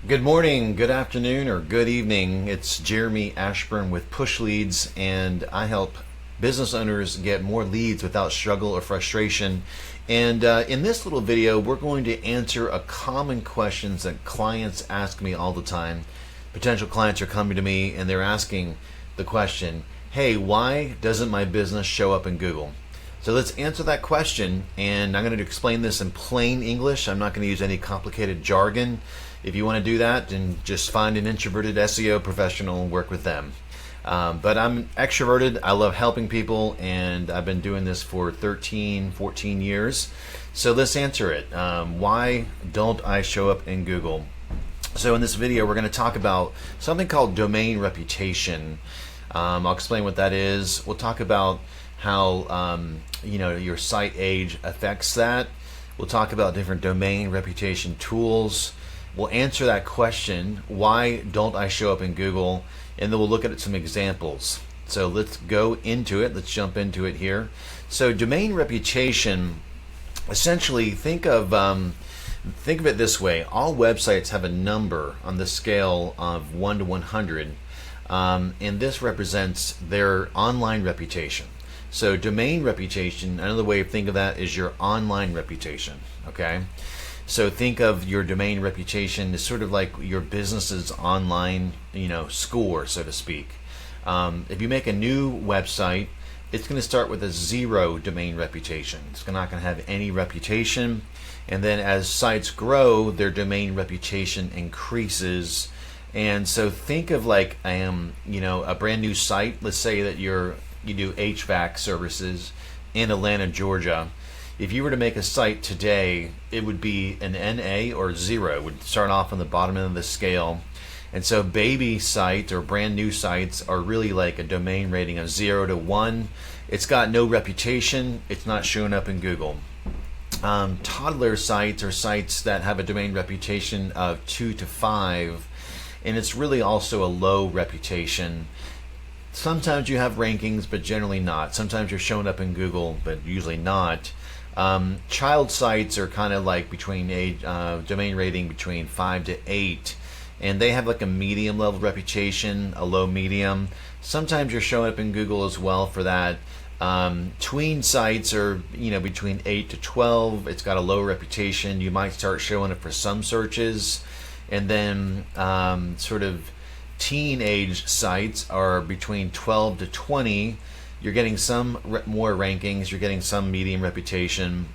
Good morning, good afternoon, or good evening. It's Jeremy Ashburn with PushLeads, and I help business owners get more leads without struggle or frustration. And in this little video, we're going to answer a common questions that clients ask me all the time. Potential clients are coming to me and they're asking the question, hey, why doesn't my business show up in Google? So let's answer that question, and I'm going to explain this in plain English. I'm not going to use any complicated jargon. If you want to do that, then just find an introverted SEO professional and work with them. But I'm extroverted. I love helping people, and I've been doing this for 13, 14 years. So let's answer it. Why don't I show up in Google? So in this video, we're going to talk about something called domain reputation. I'll explain what that is. We'll talk about how your site age affects that. We'll talk about different domain reputation tools. We'll answer that question, why don't I show up in Google? And then we'll look at some examples. So let's go into it. Let's jump into it here. So domain reputation, essentially think of it this way. All websites have a number on the scale of 1 to 100, and this represents their online reputation. So domain reputation, another way of thinking of that is your online reputation, okay? So think of your domain reputation as sort of like your business's online, score, so to speak. If you make a new website, it's going to start with a 0 domain reputation. It's not going to have any reputation. And then as sites grow, their domain reputation increases. And so think of like, a brand new site. Let's say that you do HVAC services in Atlanta, Georgia. If you were to make a site today, it would be an NA or 0. It would start off on the bottom end of the scale. And so baby sites or brand new sites are really like a domain rating of 0 to 1. It's got no reputation. It's not showing up in Google. Toddler sites are sites that have a domain reputation of 2 to 5. And it's really also a low reputation. Sometimes you have rankings, but generally not. Sometimes you're showing up in Google, but usually not. Child sites are kind of like between domain rating between 5 to 8, and they have like a medium level reputation, a low medium. Sometimes you're showing up in Google as well for that. Tween sites are between 8 to 12. It's got a low reputation. You might start showing it for some searches, and then sort of teenage sites are between 12 to 20. You're getting some more rankings, you're getting some medium reputation.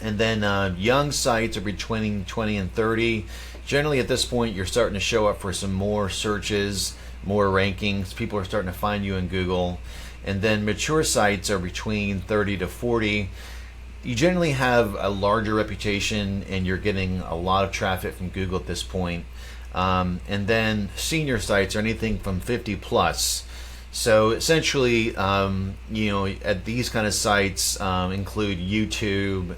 And then young sites are between 20 and 30. Generally at this point, you're starting to show up for some more searches, more rankings. People are starting to find you in Google. And then mature sites are between 30 to 40. You generally have a larger reputation and you're getting a lot of traffic from Google at this point. And then senior sites are anything from 50 plus. So essentially, at these kind of sites include YouTube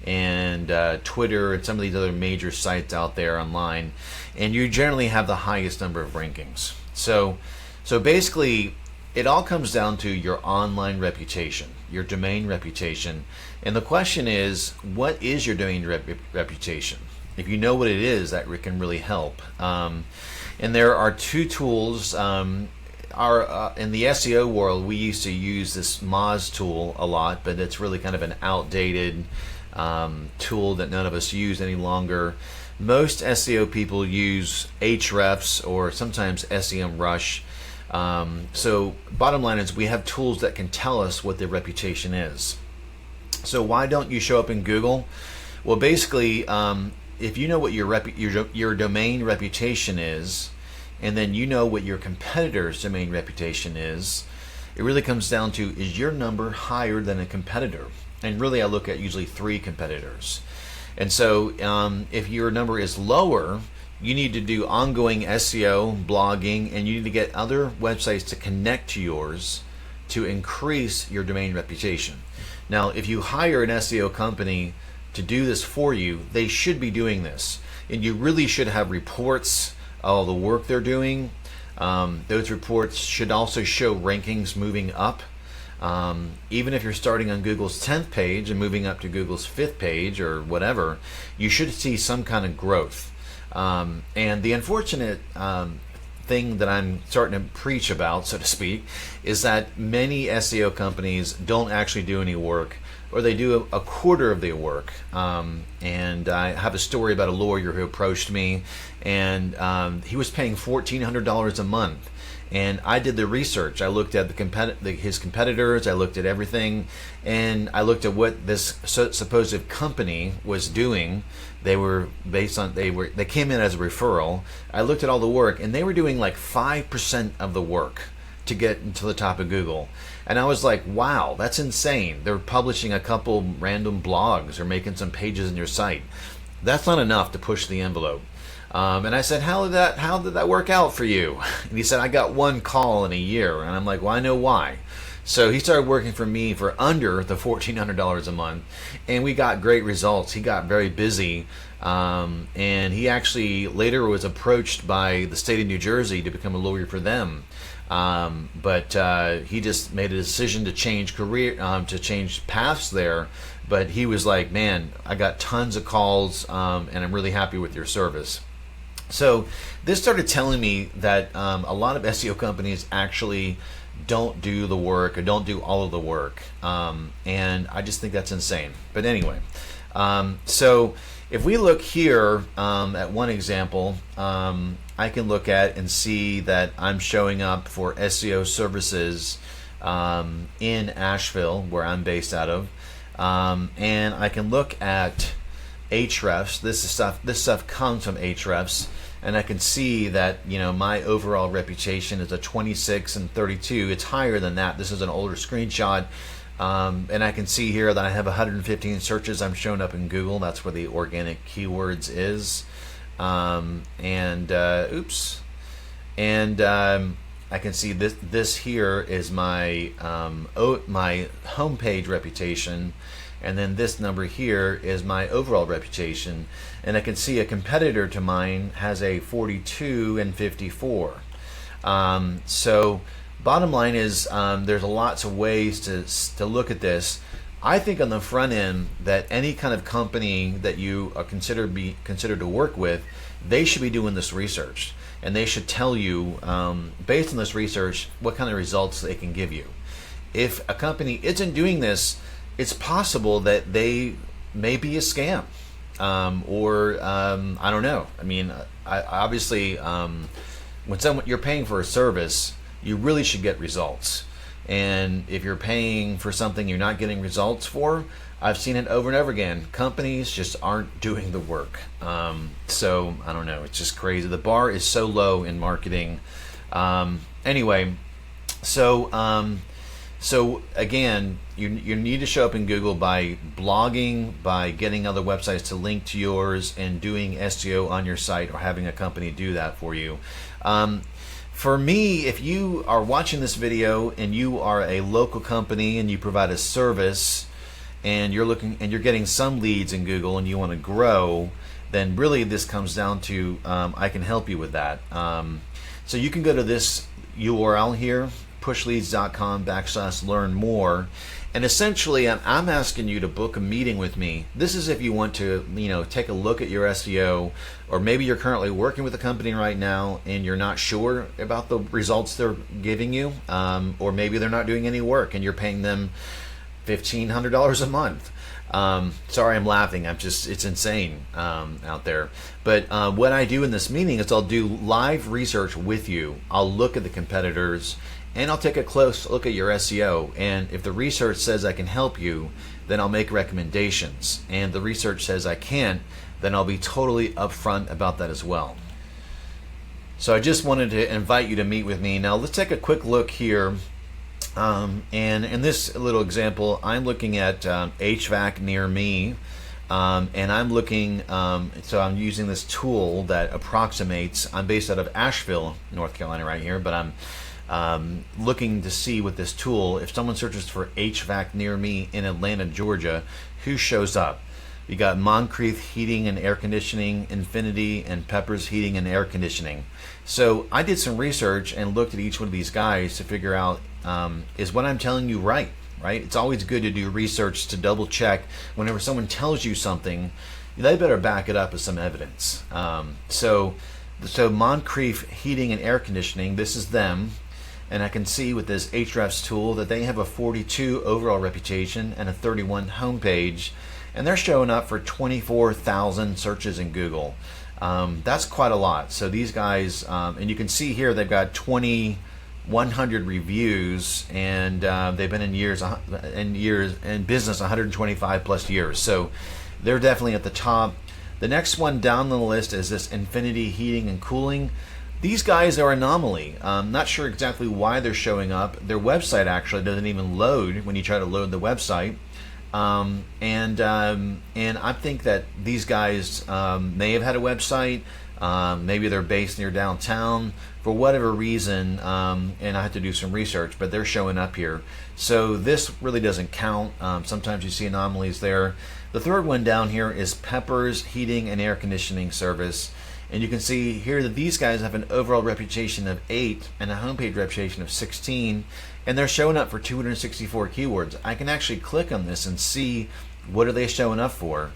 and Twitter and some of these other major sites out there online, and you generally have the highest number of rankings. So basically, it all comes down to your online reputation, your domain reputation, and the question is, what is your domain reputation? If you know what it is, that can really help. And there are two tools. In the SEO world, we used to use this Moz tool a lot, but it's really kind of an outdated tool that none of us use any longer. Most SEO people use Ahrefs or sometimes SEMrush. So bottom line is we have tools that can tell us what their reputation is. So why don't you show up in Google? Well, basically, if you know what your domain reputation is, and then you know what your competitor's domain reputation is, it really comes down to, is your number higher than a competitor? And really I look at usually 3 competitors. And so if your number is lower, you need to do ongoing SEO, blogging, and you need to get other websites to connect to yours to increase your domain reputation. Now, if you hire an SEO company to do this for you, they should be doing this. And you really should have reports all the work they're doing. Those reports should also show rankings moving up. Even if you're starting on Google's 10th page and moving up to Google's 5th page or whatever, you should see some kind of growth. And the unfortunate thing that I'm starting to preach about, so to speak, is that many SEO companies don't actually do any work, or they do a quarter of the work. And I have a story about a lawyer who approached me, and he was paying $1,400 a month. And I did the research. I looked at his competitors. I looked at everything, and I looked at what this supposed company was doing. They came in as a referral. I looked at all the work, and they were doing like 5% of the work to get into the top of Google. And I was like, wow, that's insane. They're publishing a couple random blogs or making some pages in your site. That's not enough to push the envelope. And I said, how did that work out for you? And he said, I got one call in a year. And I'm like, well, I know why. So he started working for me for under the $1,400 a month, and we got great results. He got very busy, and he actually later was approached by the state of New Jersey to become a lawyer for them. But he just made a decision to change to change paths there. But he was like, man, I got tons of calls, and I'm really happy with your service. So this started telling me that a lot of SEO companies actually don't do the work, or don't do all of the work, and I just think that's insane. But anyway, so if we look here at one example, I can look at and see that I'm showing up for SEO services in Asheville, where I'm based out of, and I can look at Ahrefs. This stuff comes from Ahrefs, and I can see that, you know, my overall reputation is a 26 and 32. It's higher than that. This is an older screenshot, and I can see here that I have 115 searches. I'm showing up in Google. That's where the organic keywords is, I can see this here is my my homepage reputation. And then this number here is my overall reputation. And I can see a competitor to mine has a 42 and 54. So bottom line is there's lots of ways to look at this. I think on the front end that any kind of company that you are considered to work with, they should be doing this research. And they should tell you, based on this research, what kind of results they can give you. If a company isn't doing this, it's possible that they may be a scam, or I don't know. I mean, obviously, when you're paying for a service, you really should get results. And if you're paying for something you're not getting results for, I've seen it over and over again. Companies just aren't doing the work. So I don't know. It's just crazy. The bar is so low in marketing. Anyway, so again, you need to show up in Google by blogging, by getting other websites to link to yours, and doing SEO on your site, or having a company do that for you. For me, if you are watching this video and you are a local company and you provide a service, and you're getting some leads in Google and you want to grow, then really this comes down to I can help you with that. So you can go to this URL here, pushleads.com/learn more, and essentially I'm asking you to book a meeting with me. This is if you want to, you know, take a look at your SEO, or maybe you're currently working with a company right now and you're not sure about the results they're giving you, or maybe they're not doing any work and you're paying them $1,500 a month. Sorry, I'm laughing. It's insane out there. But what I do in this meeting is I'll do live research with you. I'll look at the competitors, and I'll take a close look at your SEO. And if the research says I can help you, then I'll make recommendations. And the research says I can't, then I'll be totally upfront about that as well. So I just wanted to invite you to meet with me. Now let's take a quick look here. And in this little example, I'm looking at HVAC near me, and I'm looking, so I'm using this tool that approximates. I'm based out of Asheville, North Carolina right here, but I'm looking to see with this tool, if someone searches for HVAC near me in Atlanta, Georgia, who shows up. You got Moncrief Heating and Air Conditioning, Infinity, and Peppers Heating and Air Conditioning. So I did some research and looked at each one of these guys to figure out, is what I'm telling you right? It's always good to do research to double check. Whenever someone tells you something, they better back it up with some evidence. So Moncrief Heating and Air Conditioning, this is them. And I can see with this Ahrefs tool that they have a 42 overall reputation and a 31 homepage, and they're showing up for 24,000 searches in Google. That's quite a lot. So these guys, and you can see here they've got 2,100 reviews, and they've been in business 125 plus years. So they're definitely at the top. The next one down the list is this Infinity Heating and Cooling. These guys are Anomaly. Not sure exactly why they're showing up. Their website actually doesn't even load when you try to load the website. And I think that these guys may have had a website. Maybe they're based near downtown for whatever reason, and I have to do some research, but they're showing up here. So this really doesn't count. Sometimes you see anomalies there. The third one down here is Pepper's Heating and Air Conditioning Service. And you can see here that these guys have an overall reputation of 8 and a homepage reputation of 16, and they're showing up for 264 keywords. I can actually click on this and see what are they showing up for.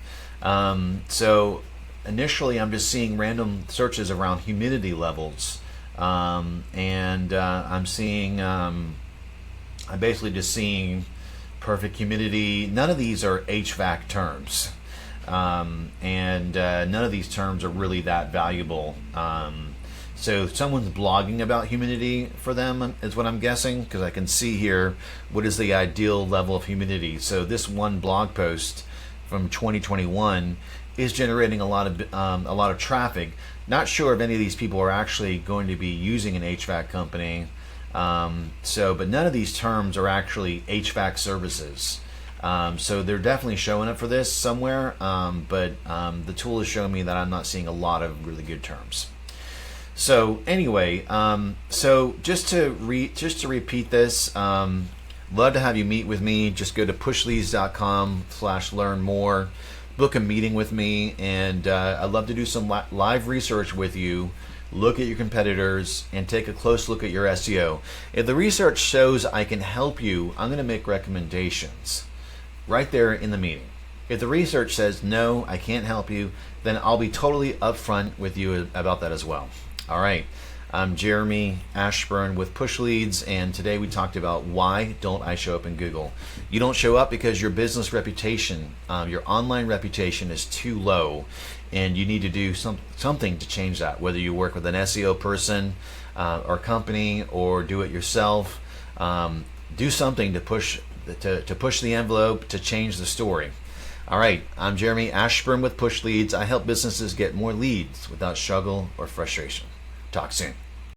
So initially I'm just seeing random searches around humidity levels, and I'm basically just seeing perfect humidity. None of these are HVAC terms. And none of these terms are really that valuable. So someone's blogging about humidity for them is what I'm guessing, because I can see here what is the ideal level of humidity. So this one blog post from 2021 is generating a lot of traffic. Not sure if any of these people are actually going to be using an HVAC company. But none of these terms are actually HVAC services. So they're definitely showing up for this somewhere, but the tool is showing me that I'm not seeing a lot of really good terms. So anyway, so just to repeat this, love to have you meet with me. Just go to pushleads.com/learn more, book a meeting with me, and I'd love to do some live research with you. Look at your competitors and take a close look at your SEO. If the research shows I can help you, I'm going to make recommendations right there in the meeting. If the research says no, I can't help you, then I'll be totally upfront with you about that as well. All right, I'm Jeremy Ashburn with PushLeads, and today we talked about why don't I show up in Google. You don't show up because your business reputation, your online reputation is too low, and you need to do something to change that, whether you work with an SEO person or company or do it yourself. Do something to push the envelope, to change the story. All right, I'm Jeremy Ashburn with PushLeads. I help businesses get more leads without struggle or frustration. Talk soon.